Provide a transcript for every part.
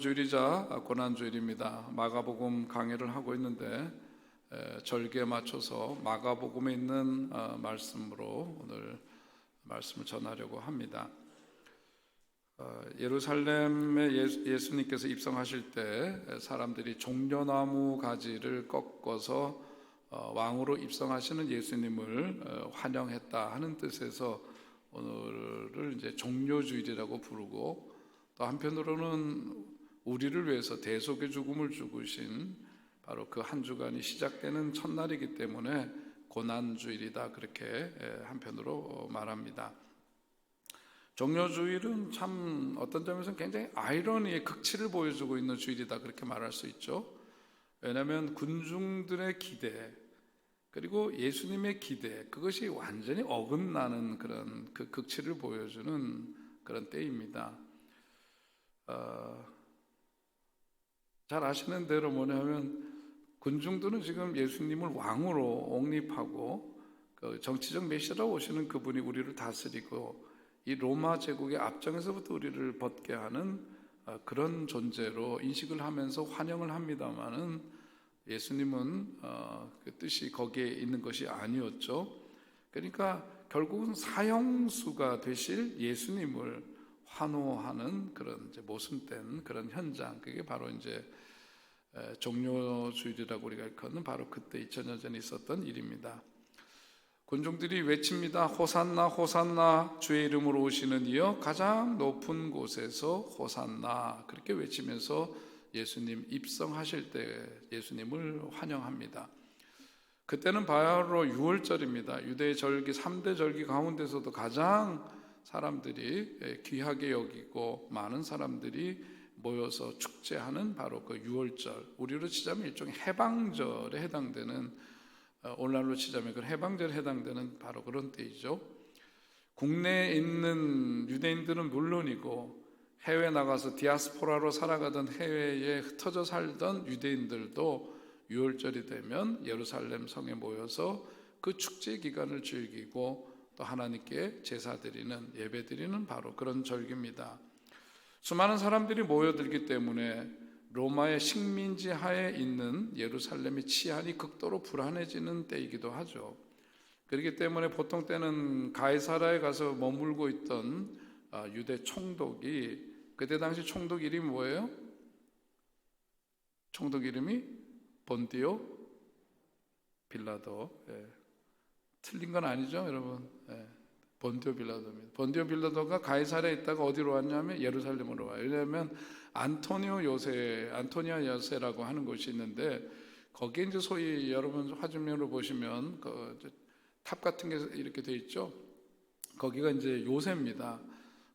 주일이자 고난주일입니다. 마가복음 강해를 하고 있는데 절기에 맞춰서 마가복음에 있는 말씀으로 오늘 말씀을 전하려고 합니다. 예루살렘에 예수님께서 입성하실 때 사람들이 종려나무 가지를 꺾어서 왕으로 입성하시는 예수님을 환영했다 하는 뜻에서 오늘을 이제 종려주일이라고 부르고, 또 한편으로는 우리를 위해서 대속의 죽음을 죽으신 바로 그 한 주간이 시작되는 첫날이기 때문에 고난주일이다, 그렇게 한편으로 말합니다. 종려주일은 참 어떤 점에서는 굉장히 아이러니의 극치를 보여주고 있는 주일이다, 그렇게 말할 수 있죠. 왜냐하면 군중들의 기대 그리고 예수님의 기대, 그것이 완전히 어긋나는 그런 그 극치를 보여주는 그런 때입니다. 잘 아시는 대로 뭐냐면 군중들은 지금 예수님을 왕으로 옹립하고 그 정치적 메시아로 오시는 그분이 우리를 다스리고 이 로마 제국의 압정에서부터 우리를 벗게 하는 그런 존재로 인식을 하면서 환영을 합니다마는, 예수님은 그 뜻이 거기에 있는 것이 아니었죠. 그러니까 결국은 사형수가 되실 예수님을 환호하는 그런 이제 모순된 그런 현장, 그게 바로 이제 종려주일이라고 우리가 일컫는 바로 그때 2000년 전에 있었던 일입니다. 군중들이 외칩니다. 호산나 호산나, 주의 이름으로 오시는 이여 가장 높은 곳에서 호산나, 그렇게 외치면서 예수님 입성하실 때 예수님을 환영합니다. 그때는 바로 6월절입니다. 유대의 절기 3대 절기 가운데서도 가장 사람들이 귀하게 여기고 많은 사람들이 모여서 축제하는 바로 그 6월절, 우리로 치자면 일종의 해방절에 해당되는, 오늘날로 치자면 그 해방절에 해당되는 바로 그런 때이죠. 국내에 있는 유대인들은 물론이고 해외 나가서 디아스포라로 살아가던 해외에 흩어져 살던 유대인들도 6월절이 되면 예루살렘 성에 모여서 그 축제 기간을 즐기고 또 하나님께 제사드리는, 예배드리는 바로 그런 절기입니다. 수많은 사람들이 모여들기 때문에 로마의 식민지 하에 있는 예루살렘의 치안이 극도로 불안해지는 때이기도 하죠. 그렇기 때문에 보통 때는 가이사라에 가서 머물고 있던 유대 총독이, 그때 당시 총독 이름이 뭐예요? 총독 이름이 본디오 빌라도. 틀린 건 아니죠, 여러분. 본디오 빌라도입니다. 본디오 빌라도가 가이사랴에 있다가 어디로 왔냐면 예루살렘으로 와요. 왜냐하면 안토니아 요새라고 하는 곳이 있는데, 거기에 이제 소위 여러분 화면으로 보시면 그 탑 같은 게 이렇게 돼 있죠. 거기가 이제 요새입니다.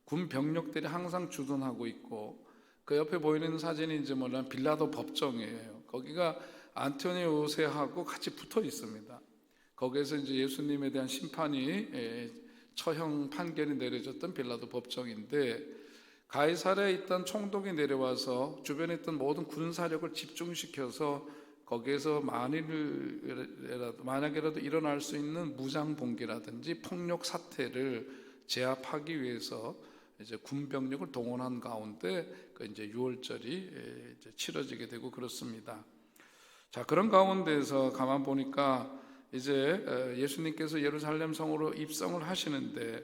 군 병력들이 항상 주둔하고 있고, 그 옆에 보이는 사진이 이제 뭐냐면 빌라도 법정이에요. 거기가 안토니아 요새하고 같이 붙어 있습니다. 거기에서 이제 예수님에 대한 심판이 처형 판결이 내려졌던 빌라도 법정인데, 가이사랴에 있던 총독이 내려와서 주변에 있던 모든 군사력을 집중시켜서 거기에서 만약이라도 일어날 수 있는 무장 봉기라든지 폭력 사태를 제압하기 위해서 이제 군병력을 동원한 가운데 그 이제 6월절이 이제 치러지게 되고 그렇습니다. 자, 그런 가운데에서 가만 보니까 이제 예수님께서 예루살렘 성으로 입성을 하시는데,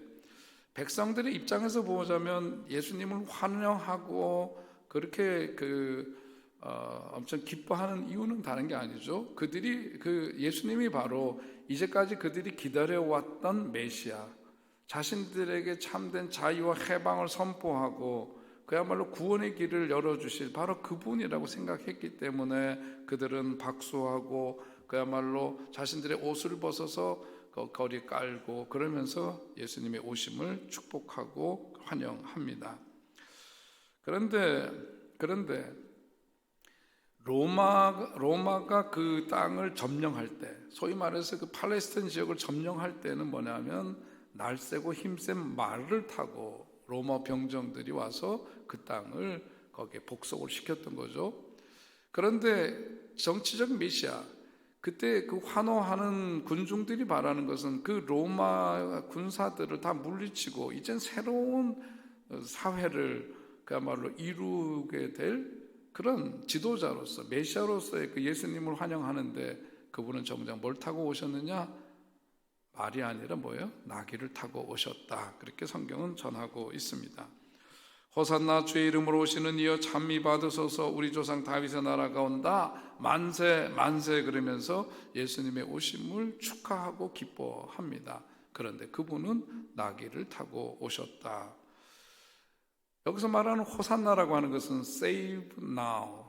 백성들의 입장에서 보자면 예수님을 환영하고 그렇게 엄청 기뻐하는 이유는 다른 게 아니죠. 그들이 예수님이 바로 이제까지 그들이 기다려왔던 메시아, 자신들에게 참된 자유와 해방을 선포하고 그야말로 구원의 길을 열어주실 바로 그분이라고 생각했기 때문에 그들은 박수하고 그야말로 자신들의 옷을 벗어서 거리 깔고 그러면서 예수님의 오심을 축복하고 환영합니다. 그런데 로마가 그 땅을 점령할 때, 소위 말해서 그 팔레스타인 지역을 점령할 때는 뭐냐면 날쌔고 힘센 말을 타고 로마 병정들이 와서 그 땅을 거기에 복속을 시켰던 거죠. 그런데 정치적 메시아, 그때 그 환호하는 군중들이 바라는 것은 그 로마 군사들을 다 물리치고 이젠 새로운 사회를 그야말로 이루게 될 그런 지도자로서 메시아로서의 그 예수님을 환영하는데 그분은 정작 뭘 타고 오셨느냐? 말이 아니라 뭐예요? 나귀를 타고 오셨다. 그렇게 성경은 전하고 있습니다. 호산나 주의 이름으로 오시는 이여 찬미 받으소서 우리 조상 다윗의 나라가 온다. 만세 만세 그러면서 예수님의 오심을 축하하고 기뻐합니다. 그런데 그분은 나귀를 타고 오셨다. 여기서 말하는 호산나라고 하는 것은 save now,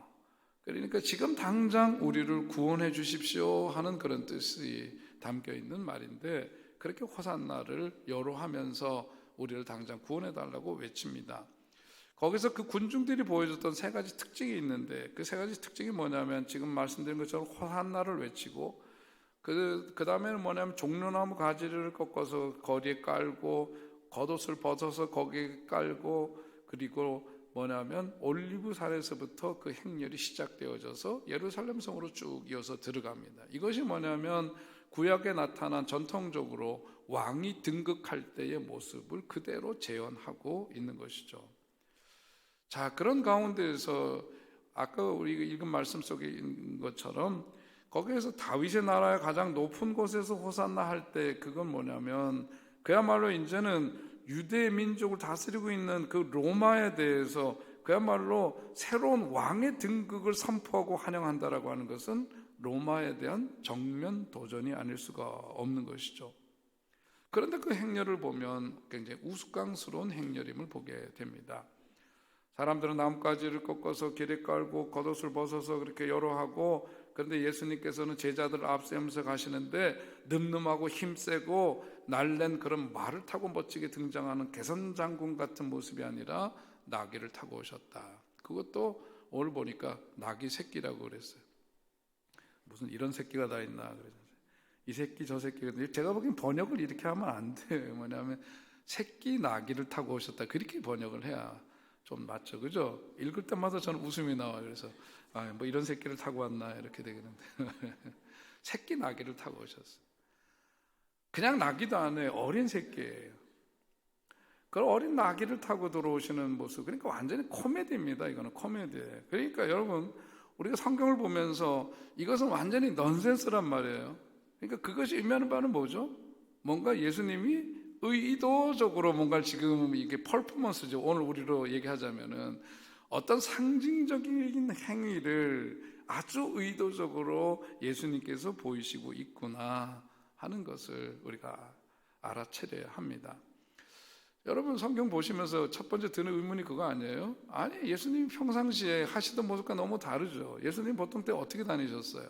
그러니까 지금 당장 우리를 구원해 주십시오 하는 그런 뜻이 담겨 있는 말인데, 그렇게 호산나를 여로하면서 우리를 당장 구원해 달라고 외칩니다. 거기서 그 군중들이 보여줬던 세 가지 특징이 있는데, 그 세 가지 특징이 뭐냐면 지금 말씀드린 것처럼 호산나를 외치고, 그 다음에는 뭐냐면 종려나무 가지를 꺾어서 거리에 깔고 겉옷을 벗어서 거기에 깔고, 그리고 뭐냐면 올리브산에서부터 그 행렬이 시작되어져서 예루살렘 성으로 쭉 이어서 들어갑니다. 이것이 뭐냐면 구약에 나타난 전통적으로 왕이 등극할 때의 모습을 그대로 재현하고 있는 것이죠. 자, 그런 가운데에서 아까 우리가 읽은 말씀 속에 있는 것처럼 거기에서 다윗의 나라의 가장 높은 곳에서 호산나 할 때 그건 뭐냐면 그야말로 이제는 유대 민족을 다스리고 있는 그 로마에 대해서 그야말로 새로운 왕의 등극을 선포하고 환영한다라고 하는 것은 로마에 대한 정면 도전이 아닐 수가 없는 것이죠. 그런데 그 행렬을 보면 굉장히 우스꽝스러운 행렬임을 보게 됩니다. 사람들은 나뭇가지를 꺾어서 길에 깔고 겉옷을 벗어서 그렇게 여로하고, 그런데 예수님께서는 제자들을 앞세우면서 가시는데 늠름하고 힘세고 날랜 그런 말을 타고 멋지게 등장하는 개선장군 같은 모습이 아니라 나귀를 타고 오셨다. 그것도 오늘 보니까 나귀 새끼라고 그랬어요. 무슨 이런 새끼가 다 있나 그랬어요. 이 새끼 저 새끼. 제가 보기엔 번역을 이렇게 하면 안 돼요. 뭐냐면 새끼 나귀를 타고 오셨다, 그렇게 번역을 해야 좀 맞죠, 그죠? 읽을 때마다 저는 웃음이 나와요. 그래서 뭐 이런 새끼를 타고 왔나 이렇게 되겠는데 새끼 나귀를 타고 오셨어요. 그냥 나귀도 아니에요. 어린 새끼예요. 그 어린 나귀를 타고 들어오시는 모습, 그러니까 완전히 코미디입니다. 이거는 코미디예요. 그러니까 여러분, 우리가 성경을 보면서 이것은 완전히 넌센스란 말이에요. 그러니까 그것이 의미하는 바는 뭐죠? 뭔가 예수님이 의도적으로 뭔가를 지금 이게 퍼포먼스죠. 오늘 우리로 얘기하자면은 어떤 상징적인 행위를 아주 의도적으로 예수님께서 보이시고 있구나 하는 것을 우리가 알아차려야 합니다. 여러분, 성경 보시면서 첫 번째 드는 의문이 그거 아니에요? 아니, 예수님 평상시에 하시던 모습과 너무 다르죠. 예수님 보통 때 어떻게 다니셨어요?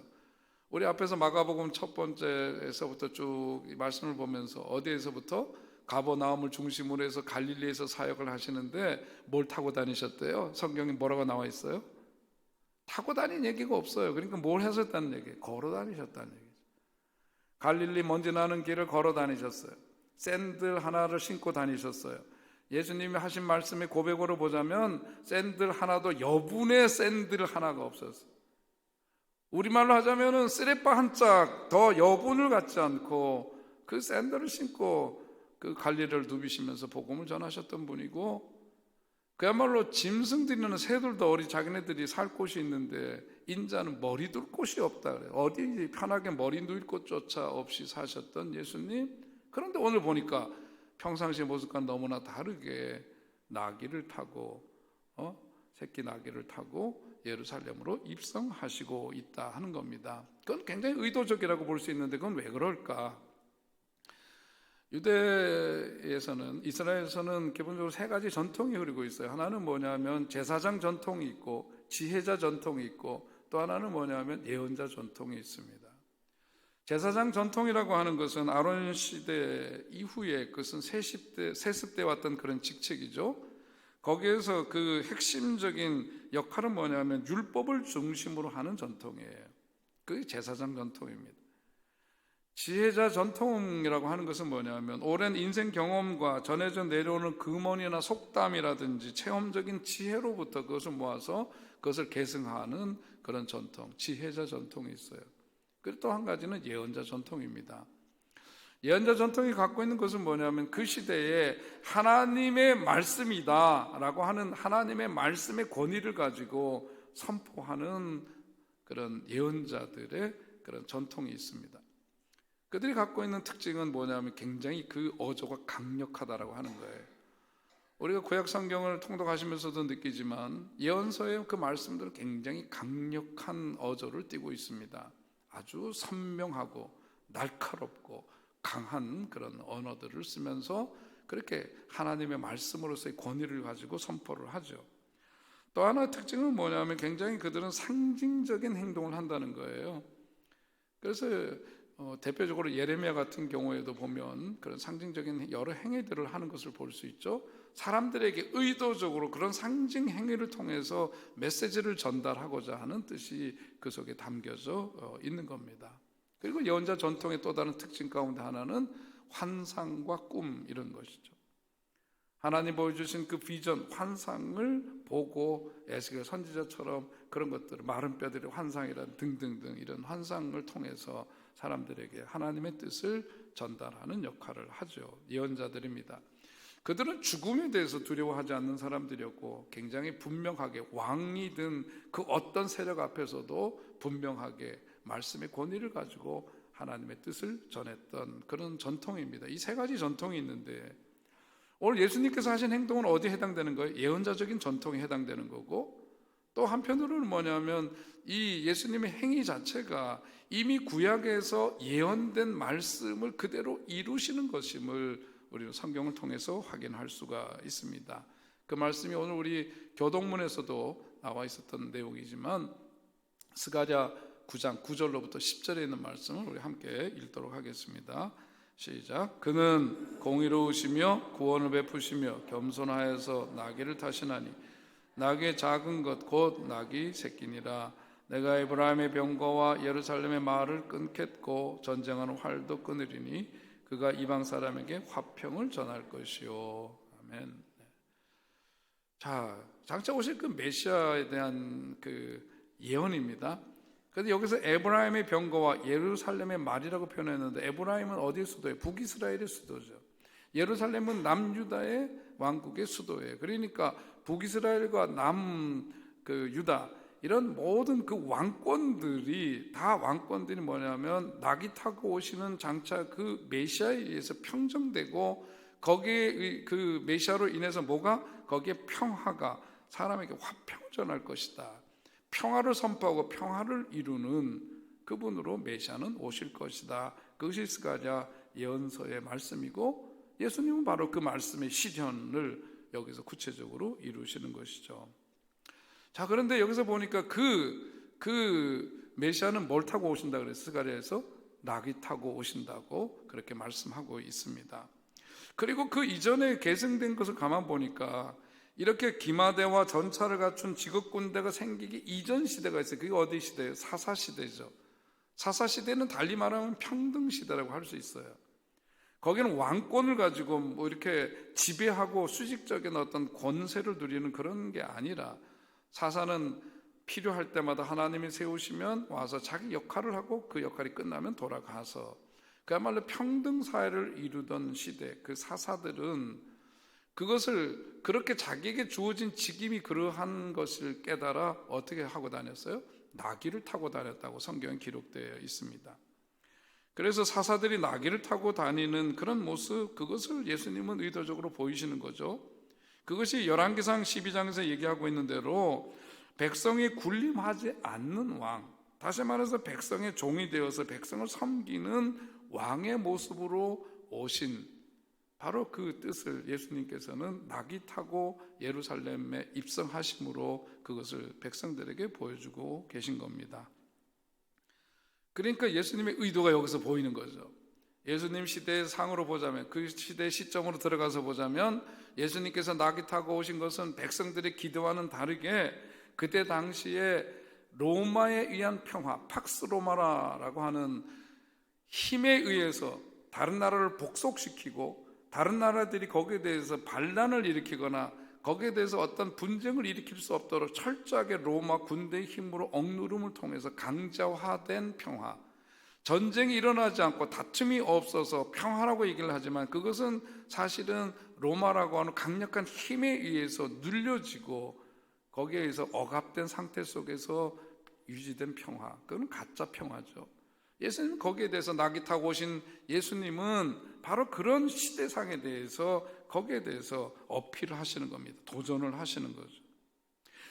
우리 앞에서 마가복음 첫 번째에서부터 쭉 말씀을 보면서 어디에서부터 가버나움을 중심으로 해서 갈릴리에서 사역을 하시는데 뭘 타고 다니셨대요? 성경에 뭐라고 나와 있어요? 타고 다닌 얘기가 없어요. 그러니까 뭘 하셨다는 얘기예요? 걸어 다니셨다는 얘기죠. 갈릴리 먼지 나는 길을 걸어 다니셨어요. 샌들 하나를 신고 다니셨어요. 예수님이 하신 말씀의 고백으로 보자면 샌들 하나도 여분의 샌들 하나가 없었어요. 우리말로 하자면은 쓰레빠 한 짝 더 여분을 갖지 않고 그 샌들을 신고 그 갈릴리를 누비시면서 복음을 전하셨던 분이고, 그야말로 짐승들이나 새들도 어리 자기네들이 살 곳이 있는데 인자는 머리 둘 곳이 없다 그래요. 어디 편하게 머리 누일 곳조차 없이 사셨던 예수님. 그런데 오늘 보니까 평상시 모습과 너무나 다르게 나귀를 타고 새끼 나귀를 타고 예루살렘으로 입성하시고 있다 하는 겁니다. 그건 굉장히 의도적이라고 볼 수 있는데 그건 왜 그럴까? 유대에서는, 이스라엘에서는 기본적으로 세 가지 전통이 흐르고 있어요. 하나는 뭐냐면 제사장 전통이 있고 지혜자 전통이 있고, 또 하나는 뭐냐면 예언자 전통이 있습니다. 제사장 전통이라고 하는 것은 아론 시대 이후에, 그것은 세습 때 왔던 그런 직책이죠. 거기에서 그 핵심적인 역할은 뭐냐면 율법을 중심으로 하는 전통이에요. 그게 제사장 전통입니다. 지혜자 전통이라고 하는 것은 뭐냐면 오랜 인생 경험과 전해져 내려오는 금언이나 속담이라든지 체험적인 지혜로부터 그것을 모아서 그것을 계승하는 그런 전통, 지혜자 전통이 있어요. 그리고 또 한 가지는 예언자 전통입니다. 예언자 전통이 갖고 있는 것은 뭐냐면 그 시대에 하나님의 말씀이다라고 하는 하나님의 말씀의 권위를 가지고 선포하는 그런 예언자들의 그런 전통이 있습니다. 그들이 갖고 있는 특징은 뭐냐면 굉장히 그 어조가 강력하다라고 하는 거예요. 우리가 구약 성경을 통독하시면서도 느끼지만 예언서의 그 말씀들은 굉장히 강력한 어조를 띠고 있습니다. 아주 선명하고 날카롭고 강한 그런 언어들을 쓰면서 그렇게 하나님의 말씀으로서의 권위를 가지고 선포를 하죠. 또 하나의 특징은 뭐냐면 굉장히 그들은 상징적인 행동을 한다는 거예요. 그래서 대표적으로 예레미야 같은 경우에도 보면 그런 상징적인 여러 행위들을 하는 것을 볼 수 있죠. 사람들에게 의도적으로 그런 상징 행위를 통해서 메시지를 전달하고자 하는 뜻이 그 속에 담겨져 있는 겁니다. 그리고 예언자 전통의 또 다른 특징 가운데 하나는 환상과 꿈 이런 것이죠. 하나님 보여주신 그 비전, 환상을 보고 에스겔 선지자처럼 그런 것들을 마른 뼈들의 환상이란 등등등 이런 환상을 통해서 사람들에게 하나님의 뜻을 전달하는 역할을 하죠. 예언자들입니다. 그들은 죽음에 대해서 두려워하지 않는 사람들이었고 굉장히 분명하게 왕이든 그 어떤 세력 앞에서도 분명하게 말씀의 권위를 가지고 하나님의 뜻을 전했던 그런 전통입니다. 이 세 가지 전통이 있는데 오늘 예수님께서 하신 행동은 어디에 해당되는 거예요? 예언자적인 전통에 해당되는 거고 또 한편으로는 뭐냐면 이 예수님의 행위 자체가 이미 구약에서 예언된 말씀을 그대로 이루시는 것임을 우리는 성경을 통해서 확인할 수가 있습니다. 그 말씀이 오늘 우리 교동문에서도 나와 있었던 내용이지만 스가랴 9장 9절로부터 10절에 있는 말씀을 우리 함께 읽도록 하겠습니다. 시작. 그는 공의로우시며 구원을 베푸시며 겸손하여서 나귀를 타시나니 나귀의 작은 것 곧 나귀 새끼니라. 내가 에브라임의 병거와 예루살렘의 말을 끊겠고 전쟁하는 활도 끊으리니 그가 이방 사람에게 화평을 전할 것이요. 아멘. 자, 장차 오실 그 메시아에 대한 그 예언입니다. 그런데 여기서 에브라임의 병거와 예루살렘의 말이라고 표현했는데 에브라임은 어디의 수도예요? 북이스라엘의 수도죠. 예루살렘은 남유다의 왕국의 수도예요. 그러니까 북이스라엘과 유다 이런 모든 그 왕권들이 다 왕권들이 뭐냐면 낙이 타고 오시는 장차 그 메시아에 의해서 평정되고 거기에 그 메시아로 인해서 거기에 평화가 사람에게 화평을 전할 것이다. 평화를 선포하고 평화를 이루는 그분으로 메시아는 오실 것이다. 그것이 스가랴 예언서의 말씀이고 예수님은 바로 그 말씀의 실현을 여기서 구체적으로 이루시는 것이죠. 자, 그런데 여기서 보니까 그 메시아는 뭘 타고 오신다 그랬어요? 스가랴에서 낙이 타고 오신다고 그렇게 말씀하고 있습니다. 그리고 그 이전에 계승된 것을 가만 보니까 이렇게 기마대와 전차를 갖춘 지극군대가 생기기 이전 시대가 있어요. 그게 어디 시대예요? 사사시대죠. 사사시대는 달리 말하면 평등시대라고 할 수 있어요. 거기는 왕권을 가지고 이렇게 지배하고 수직적인 어떤 권세를 누리는 그런 게 아니라 사사는 필요할 때마다 하나님이 세우시면 와서 자기 역할을 하고 그 역할이 끝나면 돌아가서 그야말로 평등사회를 이루던 시대, 그 사사들은 그것을 그렇게 자기에게 주어진 직임이 그러한 것을 깨달아 어떻게 하고 다녔어요? 나귀를 타고 다녔다고 성경에 기록되어 있습니다. 그래서 사사들이 나귀를 타고 다니는 그런 모습, 그것을 예수님은 의도적으로 보이시는 거죠. 그것이 열왕기상 12장에서 얘기하고 있는 대로 백성이 군림하지 않는 왕, 다시 말해서 백성의 종이 되어서 백성을 섬기는 왕의 모습으로 오신 바로 그 뜻을 예수님께서는 낙이 타고 예루살렘에 입성하심으로 그것을 백성들에게 보여주고 계신 겁니다. 그러니까 예수님의 의도가 여기서 보이는 거죠. 예수님 시대의 상으로 보자면, 그 시대의 시점으로 들어가서 보자면 예수님께서 낙이 타고 오신 것은 백성들의 기도와는 다르게 그때 당시에 로마에 의한 평화, 팍스 로마라고 하는 힘에 의해서 다른 나라를 복속시키고 다른 나라들이 거기에 대해서 반란을 일으키거나 거기에 대해서 어떤 분쟁을 일으킬 수 없도록 철저하게 로마 군대의 힘으로 억누름을 통해서 강자화된 평화, 전쟁이 일어나지 않고 다툼이 없어서 평화라고 얘기를 하지만 그것은 사실은 로마라고 하는 강력한 힘에 의해서 눌려지고 거기에 의해서 억압된 상태 속에서 유지된 평화, 그건 가짜 평화죠. 예수님 거기에 대해서 낙이 타고 오신 예수님은 바로 그런 시대상에 대해서 거기에 대해서 어필을 하시는 겁니다. 도전을 하시는 거죠.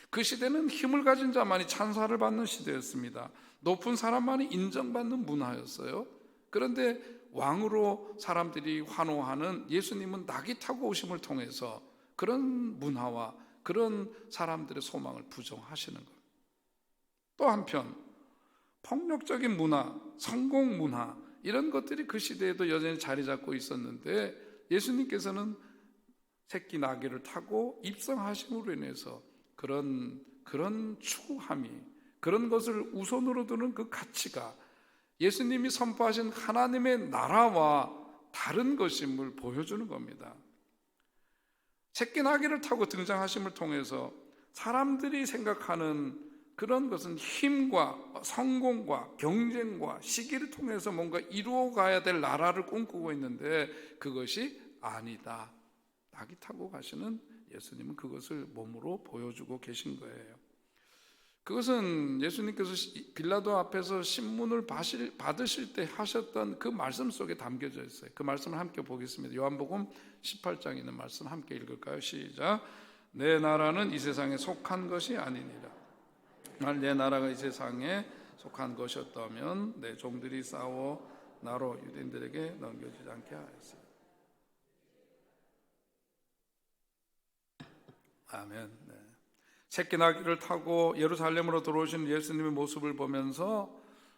그 시대는 힘을 가진 자만이 찬사를 받는 시대였습니다. 높은 사람만이 인정받는 문화였어요. 그런데 왕으로 사람들이 환호하는 예수님은 낙이 타고 오심을 통해서 그런 문화와 그런 사람들의 소망을 부정하시는 것. 또 한편 폭력적인 문화, 성공 문화 이런 것들이 그 시대에도 여전히 자리 잡고 있었는데 예수님께서는 새끼 나귀를 타고 입성하심으로 인해서 그런 추구함이, 그런 것을 우선으로 두는 그 가치가 예수님이 선포하신 하나님의 나라와 다른 것임을 보여주는 겁니다. 새끼 나귀를 타고 등장하심을 통해서 사람들이 생각하는 그런 것은 힘과 성공과 경쟁과 시기를 통해서 뭔가 이루어가야 될 나라를 꿈꾸고 있는데 그것이 아니다. 낙이 타고 가시는 예수님은 그것을 몸으로 보여주고 계신 거예요. 그것은 예수님께서 빌라도 앞에서 신문을 받으실 때 하셨던 그 말씀 속에 담겨져 있어요. 그 말씀을 함께 보겠습니다. 요한복음 18장에 있는 말씀 함께 읽을까요? 시작. 내 나라는 이 세상에 속한 것이 아니니라. 만일 내 나라가 이 세상에 속한 것이었다면 내 종들이 싸워 나로 유대인들에게 넘겨주지 않게 하였어요. 아멘. 네. 새끼 나귀를 타고 예루살렘으로 들어오신 예수님의 모습을 보면서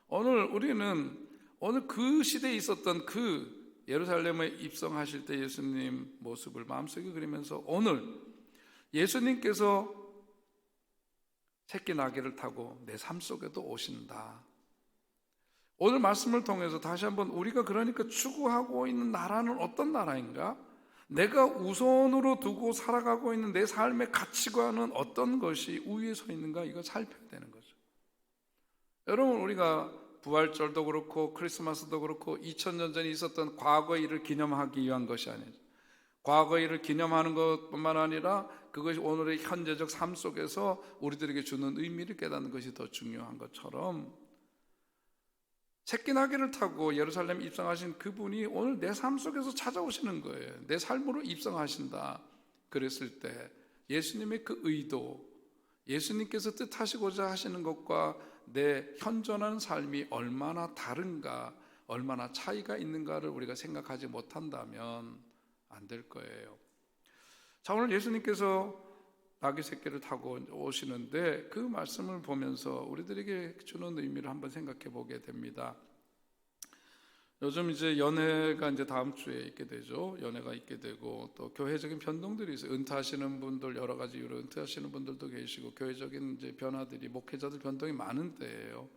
오늘 우리는 오늘 그 시대에 있었던 그 예루살렘에 입성하실 때 예수님 모습을 마음속에 그리면서 오늘 예수님께서 새끼 나귀를 타고 내 삶 속에도 오신다. 오늘 말씀을 통해서 다시 한번 우리가 그러니까 추구하고 있는 나라는 어떤 나라인가? 내가 우선으로 두고 살아가고 있는 내 삶의 가치관은 어떤 것이 우위에 서 있는가? 이거 살펴야 되는 거죠. 여러분, 우리가 부활절도 그렇고 크리스마스도 그렇고 2000년 전에 있었던 과거의 일을 기념하기 위한 것이 아니죠. 과거의 일을 기념하는 것뿐만 아니라 그것이 오늘의 현재적 삶 속에서 우리들에게 주는 의미를 깨닫는 것이 더 중요한 것처럼 새끼 나귀를 타고 예루살렘 입성하신 그분이 오늘 내 삶 속에서 찾아오시는 거예요. 내 삶으로 입성하신다. 그랬을 때 예수님의 그 의도, 예수님께서 뜻하시고자 하시는 것과 내 현존하는 삶이 얼마나 다른가, 얼마나 차이가 있는가를 우리가 생각하지 못한다면 안 될 거예요. 자, 오늘 예수님께서 나귀 새끼를 타고 오시는데 그 말씀을 보면서 우리들에게 주는 의미를 한번 생각해 보게 됩니다. 요즘 이제 연회가 이제 다음 주에 있게 되죠. 연회가 있게 되고 또 교회적인 변동들이 있어요. 은퇴하시는 분들 여러 가지 이유로 은퇴하시는 분들도 계시고 교회적인 이제 변화들이 목회자들 변동이 많은 때예요.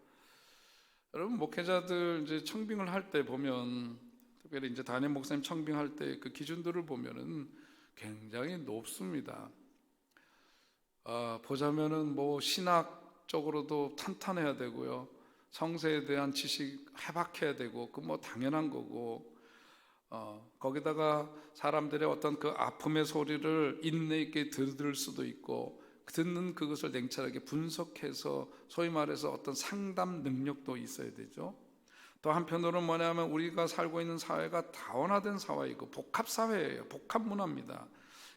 여러분 목회자들 이제 청빙을 할 때 보면 특별히 이제 담임 목사님 청빙할 때 그 기준들을 보면은 굉장히 높습니다. 보자면은 뭐 신학적으로도 탄탄해야 되고요. 성세에 대한 지식 해박해야 되고 그 뭐 당연한 거고 거기다가 사람들의 어떤 그 아픔의 소리를 인내 있게 들을 수도 있고 듣는 그것을 냉철하게 분석해서 소위 말해서 어떤 상담 능력도 있어야 되죠. 또 한편으로는 뭐냐면 우리가 살고 있는 사회가 다원화된 사회이고 복합사회예요. 복합문화입니다.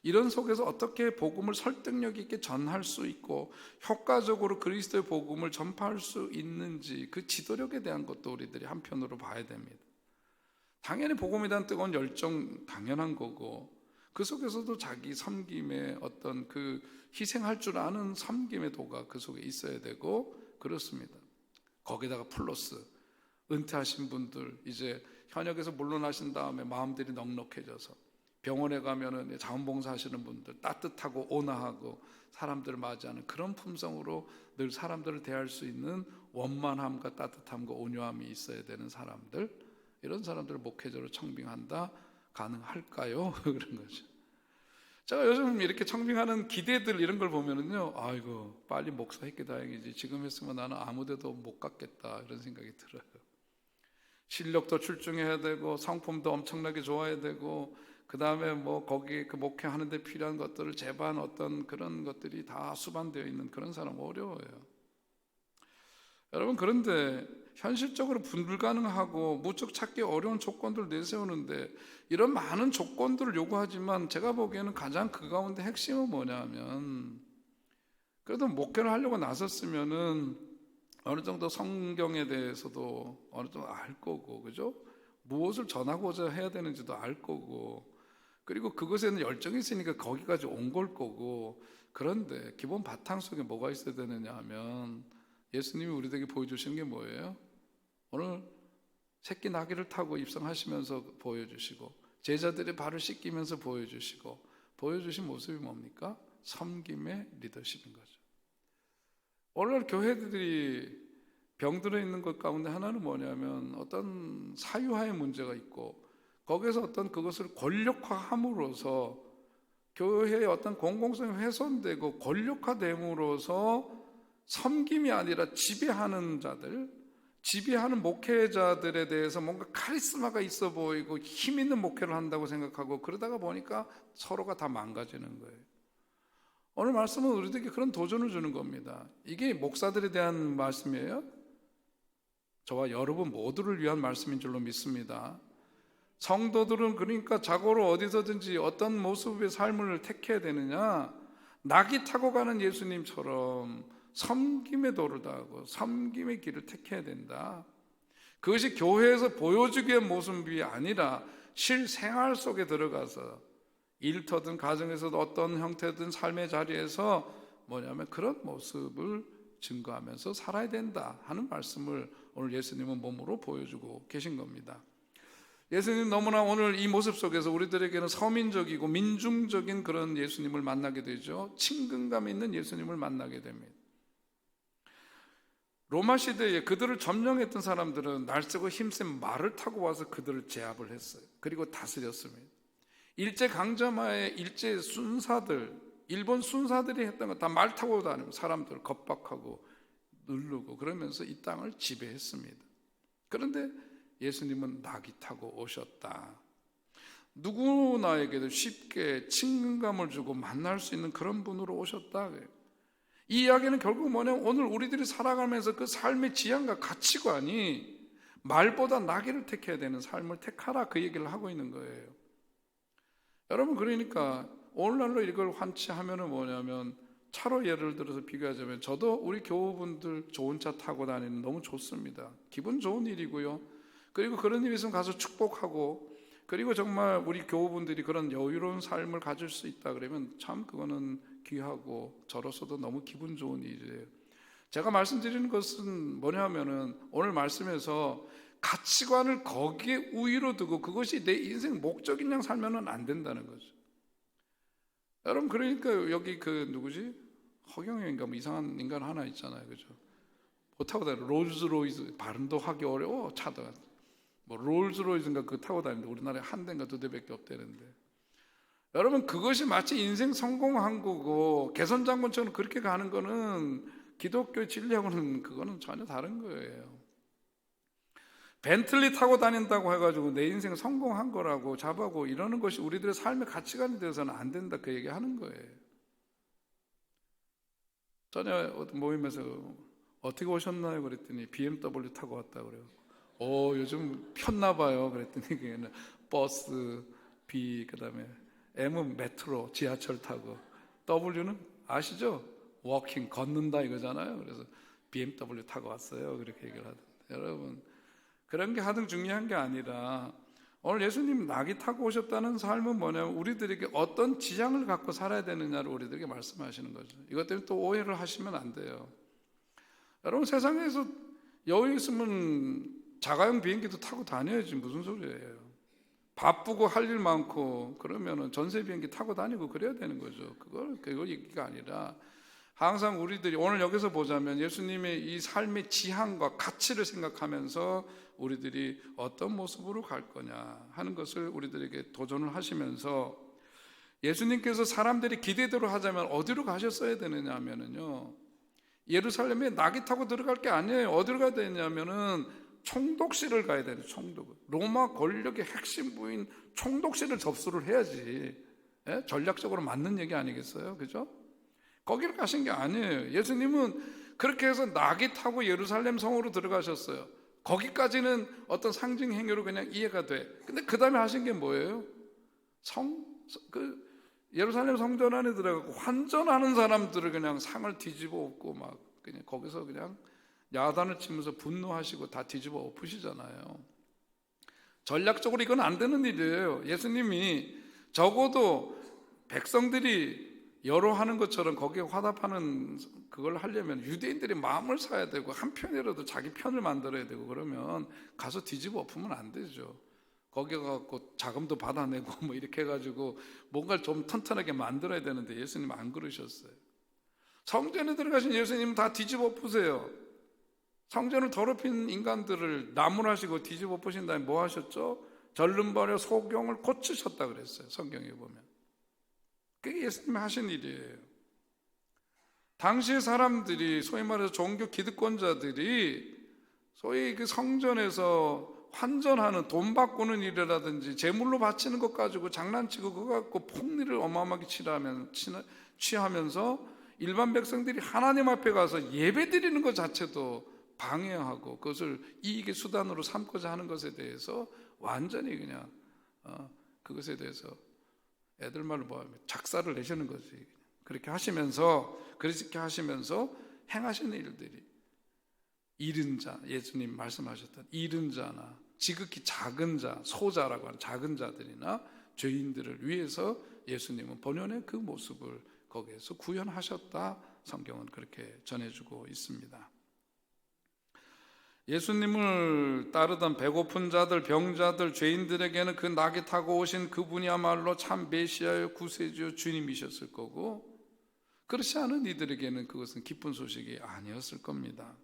이런 속에서 어떻게 복음을 설득력 있게 전할 수 있고 효과적으로 그리스도의 복음을 전파할 수 있는지 그 지도력에 대한 것도 우리들이 한편으로 봐야 됩니다. 당연히 복음에 대한 뜨거운 열정 당연한 거고 그 속에서도 자기 섬김의 어떤 그 희생할 줄 아는 섬김의 도가 그 속에 있어야 되고 그렇습니다. 거기다가 플러스 은퇴하신 분들 이제 현역에서 물러나신 다음에 마음들이 넉넉해져서 병원에 가면은 자원봉사 하시는 분들 따뜻하고 온화하고 사람들을 맞이하는 그런 품성으로 늘 사람들을 대할 수 있는 원만함과 따뜻함과 온유함이 있어야 되는 사람들, 이런 사람들을 목회자로 청빙한다 가능할까요? 그런 거죠. 제가 요즘 이렇게 청빙하는 기대들 이런 걸 보면은요, 아이고 빨리 목사했기 다행이지 지금 했으면 나는 아무데도 못 갔겠다 이런 생각이 들어요. 실력도 출중해야 되고 성품도 엄청나게 좋아야 되고 그 다음에 뭐 거기 그 목회하는 데 필요한 것들을 제반 어떤 그런 것들이 다 수반되어 있는 그런 사람 어려워요. 여러분, 그런데 현실적으로 불가능하고 무척 찾기 어려운 조건들을 내세우는데 이런 많은 조건들을 요구하지만 제가 보기에는 가장 그 가운데 핵심은 뭐냐면, 그래도 목회를 하려고 나섰으면은 어느 정도 성경에 대해서도 어느 정도 알 거고, 그죠? 무엇을 전하고자 해야 되는지도 알 거고, 그리고 그것에는 열정이 있으니까 거기까지 온 걸 거고. 그런데 기본 바탕 속에 뭐가 있어야 되느냐 하면, 예수님이 우리에게 보여주시는 게 뭐예요? 오늘 새끼 나귀를 타고 입성하시면서 보여주시고, 제자들의 발을 씻기면서 보여주신 모습이 뭡니까? 섬김의 리더십인 거죠. 오늘 교회들이 병들어 있는 것 가운데 하나는 뭐냐면, 어떤 사유화의 문제가 있고, 거기에서 어떤 그것을 권력화함으로써 교회의 어떤 공공성이 훼손되고 권력화됨으로써 섬김이 아니라 지배하는 자들, 지배하는 목회자들에 대해서 뭔가 카리스마가 있어 보이고 힘 있는 목회를 한다고 생각하고, 그러다가 보니까 서로가 다 망가지는 거예요. 오늘 말씀은 우리들에게 그런 도전을 주는 겁니다. 이게 목사들에 대한 말씀이에요. 저와 여러분 모두를 위한 말씀인 줄로 믿습니다. 성도들은 그러니까 자고로 어디서든지 어떤 모습의 삶을 택해야 되느냐, 낙이 타고 가는 예수님처럼 섬김의 도를 다하고 섬김의 길을 택해야 된다. 그것이 교회에서 보여주기의 모습이 아니라 실생활 속에 들어가서 일터든 가정에서도 어떤 형태든 삶의 자리에서 뭐냐면 그런 모습을 증거하면서 살아야 된다 하는 말씀을 오늘 예수님은 몸으로 보여주고 계신 겁니다. 예수님 너무나 오늘 이 모습 속에서 우리들에게는 서민적이고 민중적인 그런 예수님을 만나게 되죠. 친근감 있는 예수님을 만나게 됩니다. 로마 시대에 그들을 점령했던 사람들은 날쌔고 힘센 말을 타고 와서 그들을 제압을 했어요. 그리고 다스렸습니다. 일제강점하에 일제 순사들, 일본 순사들이 했던 거 다 말 타고 다니고 사람들을 겁박하고 누르고 그러면서 이 땅을 지배했습니다. 그런데 예수님은 낙이 타고 오셨다. 누구나에게도 쉽게 친근감을 주고 만날 수 있는 그런 분으로 오셨다. 이 이야기는 결국 뭐냐면 오늘 우리들이 살아가면서 그 삶의 지향과 가치관이 말보다 나귀를 택해야 되는 삶을 택하라, 그 얘기를 하고 있는 거예요. 여러분, 그러니까 오늘날로 이걸 환치하면은 뭐냐면, 차로 예를 들어서 비교하자면 저도 우리 교우분들 좋은 차 타고 다니는 너무 좋습니다. 기분 좋은 일이고요. 그리고 그런 일이 있으면 가서 축복하고, 그리고 정말 우리 교우분들이 그런 여유로운 삶을 가질 수 있다 그러면 참 그거는 귀하고 저로서도 너무 기분 좋은 일이에요. 제가 말씀드리는 것은 뭐냐면은 오늘 말씀에서 가치관을 거기에 우위로 두고 그것이 내 인생 목적인 양 살면은 안 된다는 거죠. 여러분, 그러니까 여기 그 누구지? 허경영인가 뭐 이상한 인간 하나 있잖아요, 그죠? 뭐 타고 다녀, 롤스로이스, 발음도 하기 어려워. 차도 뭐 롤스로이스인가 그거 타고 다니는데 우리나라에 한 대인가 두 대밖에 없다는데, 여러분, 그것이 마치 인생 성공한 거고 개선장군처럼 그렇게 가는 거는 기독교 진리하고는 그거는 전혀 다른 거예요. 벤틀리 타고 다닌다고 해가지고 내 인생 성공한 거라고 자부하고 이러는 것이 우리들의 삶의 가치관이 되어서는 안 된다, 그 얘기 하는 거예요. 전에 모임에서 어떻게 오셨나요? 그랬더니 BMW 타고 왔다 그래요. 요즘 폈나 봐요. 그랬더니 그게는 버스, B, 그 다음에 M은 메트로, 지하철 타고, W는 아시죠? 워킹, 걷는다 이거잖아요. 그래서 BMW 타고 왔어요. 그렇게 얘기를 하던데, 여러분, 그런 게 하등 중요한 게 아니라 오늘 예수님 낙이 타고 오셨다는 삶은 뭐냐면 우리들에게 어떤 지향을 갖고 살아야 되느냐를 우리들에게 말씀하시는 거죠. 이것 때문에 또 오해를 하시면 안 돼요. 여러분, 세상에서 여유 있으면 자가용 비행기도 타고 다녀야지 무슨 소리예요. 바쁘고 할 일 많고 그러면은 전세 비행기 타고 다니고 그래야 되는 거죠. 그거 얘기가 아니라 항상 우리들이 오늘 여기서 보자면 예수님의 이 삶의 지향과 가치를 생각하면서 우리들이 어떤 모습으로 갈 거냐 하는 것을 우리들에게 도전을 하시면서, 예수님께서 사람들이 기대대로 하자면 어디로 가셨어야 되느냐 하면은요, 예루살렘에 낙이 타고 들어갈 게 아니에요. 어디로 가야 되냐면은 총독실을 가야 되는 총독. 로마 권력의 핵심 부인 총독실을 접수를 해야지. 예? 전략적으로 맞는 얘기 아니겠어요? 그죠? 거기를 가신 게 아니에요. 예수님은 그렇게 해서 낙이 타고 예루살렘 성으로 들어가셨어요. 거기까지는 어떤 상징 행위로 그냥 이해가 돼. 근데 그 다음에 하신 게 뭐예요? 예루살렘 성전 안에 들어가고 환전하는 사람들을 그냥 상을 뒤집어 엎고 막 그냥 거기서 그냥 야단을 치면서 분노하시고 다 뒤집어 엎으시잖아요. 전략적으로 이건 안 되는 일이에요. 예수님이 적어도 백성들이 여로하는 것처럼 거기에 화답하는 그걸 하려면 유대인들이 마음을 사야 되고 한편이라도 자기 편을 만들어야 되고 그러면 가서 뒤집어 엎으면 안 되죠. 거기 가서 자금도 받아내고 뭐 이렇게 해가지고 뭔가를 좀 튼튼하게 만들어야 되는데 예수님 안 그러셨어요. 성전에 들어가신 예수님은 다 뒤집어 엎으세요. 성전을 더럽힌 인간들을 나무라시고 뒤집어 엎으신 다음에 뭐 하셨죠? 절름발의 소경을 고치셨다 그랬어요. 성경에 보면. 그게 예수님이 하신 일이에요. 당시의 사람들이 소위 말해서 종교 기득권자들이 소위 그 성전에서 환전하는 돈 바꾸는 일이라든지 제물로 바치는 것 가지고 장난치고 그거 갖고 폭리를 어마어마하게 취하면서 일반 백성들이 하나님 앞에 가서 예배 드리는 것 자체도 방해하고 그것을 이익의 수단으로 삼고자 하는 것에 대해서 완전히 그냥 그것에 대해서 애들 말로 뭐하면 작사를 내시는 거지. 그렇게 하시면서 행하시는 일들이 잃은 자, 예수님 말씀하셨던 잃은 자나 지극히 작은 자, 소자라고 하는 작은 자들이나 죄인들을 위해서 예수님은 본연의 그 모습을 거기에서 구현하셨다. 성경은 그렇게 전해주고 있습니다. 예수님을 따르던 배고픈 자들, 병자들, 죄인들에게는 그 낙이 타고 오신 그분이야말로 참 메시아요, 구세주요, 주님이셨을 거고, 그렇지 않은 이들에게는 그것은 기쁜 소식이 아니었을 겁니다.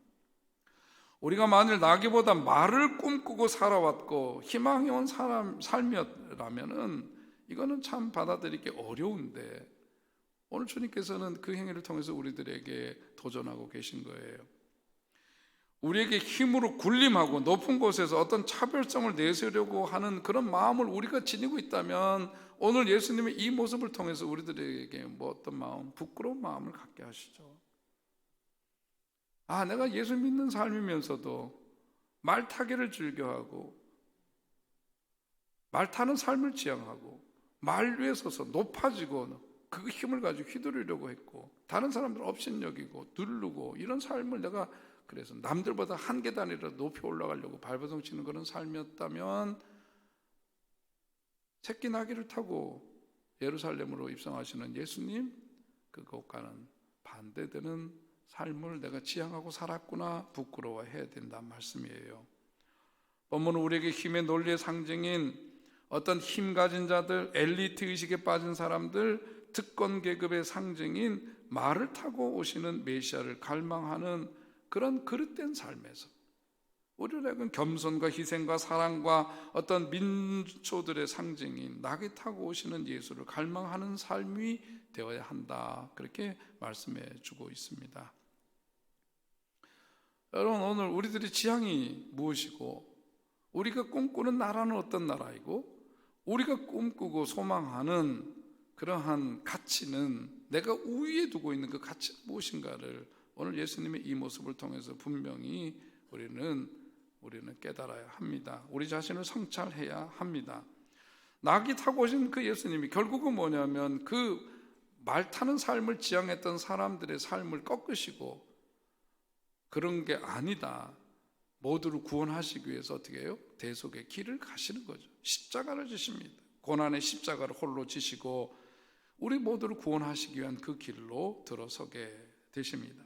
우리가 만일 나기보다 말을 꿈꾸고 살아왔고 희망이 온 삶이었다면 이거는 참 받아들이기 어려운데 오늘 주님께서는 그 행위를 통해서 우리들에게 도전하고 계신 거예요. 우리에게 힘으로 군림하고 높은 곳에서 어떤 차별성을 내세우려고 하는 그런 마음을 우리가 지니고 있다면 오늘 예수님의 이 모습을 통해서 우리들에게 뭐 어떤 마음, 부끄러운 마음을 갖게 하시죠. 내가 예수 믿는 삶이면서도 말 타기를 즐겨하고 말 타는 삶을 지향하고 말 위에 서서 높아지고 그 힘을 가지고 휘두르려고 했고 다른 사람들 업신여기고 누르고 이런 삶을 내가 그래서 남들보다 한 계단이라도 높이 올라가려고 발버둥 치는 그런 삶이었다면 새끼 나귀를 타고 예루살렘으로 입성하시는 예수님 그것과는 반대되는 삶을 내가 지향하고 살았구나 부끄러워해야 된다는 말씀이에요. 본문은 우리에게 힘의 논리의 상징인 어떤 힘 가진 자들, 엘리트 의식에 빠진 사람들, 특권 계급의 상징인 말을 타고 오시는 메시아를 갈망하는 그런 그릇된 삶에서 우리에게는 겸손과 희생과 사랑과 어떤 민초들의 상징인 낙이 타고 오시는 예수를 갈망하는 삶이 되어야 한다. 그렇게 말씀해 주고 있습니다. 여러분, 오늘 우리들의 지향이 무엇이고 우리가 꿈꾸는 나라는 어떤 나라이고 우리가 꿈꾸고 소망하는 그러한 가치는 내가 우위에 두고 있는 그 가치는 무엇인가를 오늘 예수님의 이 모습을 통해서 분명히 우리는 깨달아야 합니다. 우리 자신을 성찰해야 합니다. 낙이 타고 오신 그 예수님이 결국은 뭐냐면 그 말 타는 삶을 지향했던 사람들의 삶을 꺾으시고 그런 게 아니다. 모두를 구원하시기 위해서 어떻게 해요? 대속의 길을 가시는 거죠. 십자가를 지십니다. 고난의 십자가를 홀로 지시고 우리 모두를 구원하시기 위한 그 길로 들어서게 되십니다.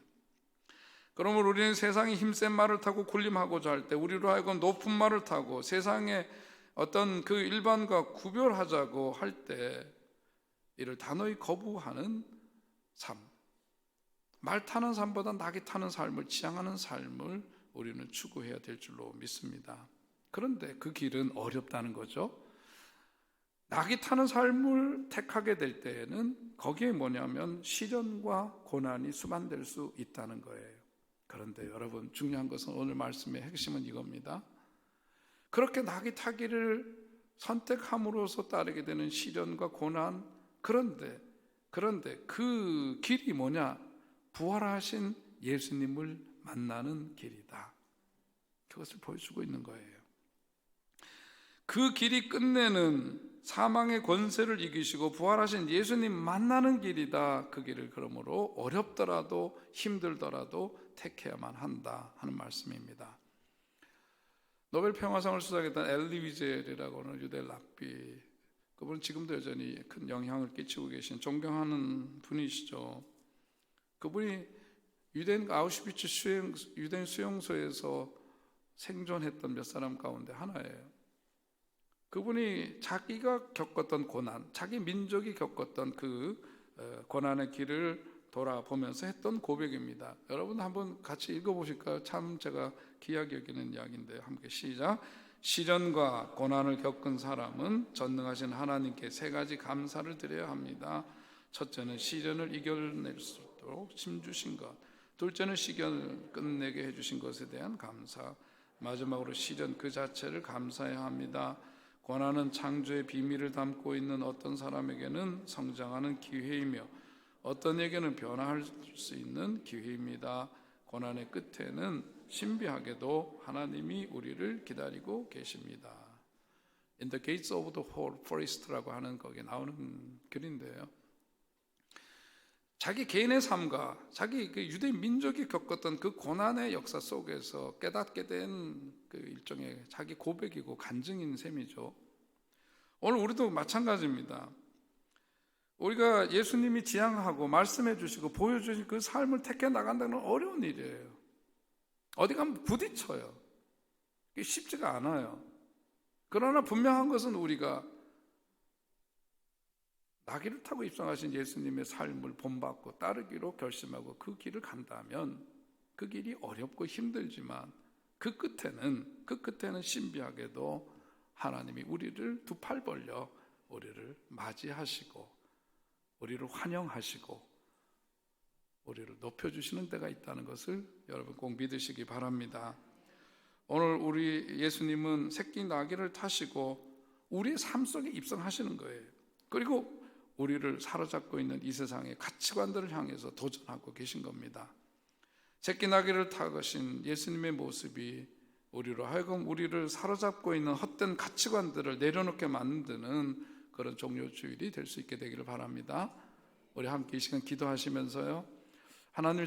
그러면 우리는 세상의 힘센 말을 타고 군림하고자 할 때 우리로 하여금 높은 말을 타고 세상의 어떤 그 일반과 구별하자고 할 때 이를 단호히 거부하는 삶, 말 타는 삶보다 낙이 타는 삶을 지향하는 삶을 우리는 추구해야 될 줄로 믿습니다. 그런데 그 길은 어렵다는 거죠. 낙이 타는 삶을 택하게 될 때에는 거기에 뭐냐면 시련과 고난이 수반될 수 있다는 거예요. 그런데 여러분, 중요한 것은 오늘 말씀의 핵심은 이겁니다. 그렇게 낙이 타기를 선택함으로써 따르게 되는 시련과 고난, 그런데 그 길이 뭐냐? 부활하신 예수님을 만나는 길이다. 그것을 보여주고 있는 거예요. 그 길이 끝내는 사망의 권세를 이기시고 부활하신 예수님 만나는 길이다. 그 길을 그러므로 어렵더라도 힘들더라도 택해야만 한다 하는 말씀입니다. 노벨 평화상을 수상했던 엘리 위젤이라고 하는 유대 랍비, 그분은 지금도 여전히 큰 영향을 끼치고 계신 존경하는 분이시죠. 그분이 유대인 아우슈비츠 유대인 수용소에서 생존했던 몇 사람 가운데 하나예요. 그분이 자기가 겪었던 고난, 자기 민족이 겪었던 그 고난의 길을 돌아보면서 했던 고백입니다. 여러분 한번 같이 읽어보실까요? 참 제가 귀하게 여기는 이야기인데요. 함께 시작. 시련과 고난을 겪은 사람은 전능하신 하나님께 세 가지 감사를 드려야 합니다. 첫째는 시련을 이겨낼 수 있도록 힘주신 것, 둘째는 시련을 끝내게 해주신 것에 대한 감사, 마지막으로 시련 그 자체를 감사해야 합니다. 고난은 창조의 비밀을 담고 있는 어떤 사람에게는 성장하는 기회이며 어떤 에게는 변화할 수 있는 기회입니다. 고난의 끝에는 신비하게도 하나님이 우리를 기다리고 계십니다. In the gates of the forest라고 하는 거기에 나오는 글인데요. 자기 개인의 삶과 자기 그 유대 민족이 겪었던 그 고난의 역사 속에서 깨닫게 된 그 일종의 자기 고백이고 간증인 셈이죠. 오늘 우리도 마찬가지입니다. 우리가 예수님이 지향하고 말씀해 주시고 보여주신 그 삶을 택해 나간다는 건 어려운 일이에요. 어디 가면 부딪혀요. 이게 쉽지가 않아요. 그러나 분명한 것은 우리가 나귀를 타고 입성하신 예수님의 삶을 본받고 따르기로 결심하고 그 길을 간다면 그 길이 어렵고 힘들지만 그 끝에는 신비하게도 하나님이 우리를 두 팔 벌려 우리를 맞이하시고 우리를 환영하시고 우리를 높여주시는 때가 있다는 것을 여러분 꼭 믿으시기 바랍니다. 오늘 우리 예수님은 새끼 나귀를 타시고 우리의 삶 속에 입성하시는 거예요. 그리고 우리를 사로잡고 있는 이 세상의 가치관들을 향해서 도전하고 계신 겁니다. 새끼 나귀를 타신 예수님의 모습이 우리로 하여금 우리를 사로잡고 있는 헛된 가치관들을 내려놓게 만드는 그런 종료주일이 될 수 있게 되기를 바랍니다. 우리 함께 이 시간 기도하시면서요, 하나님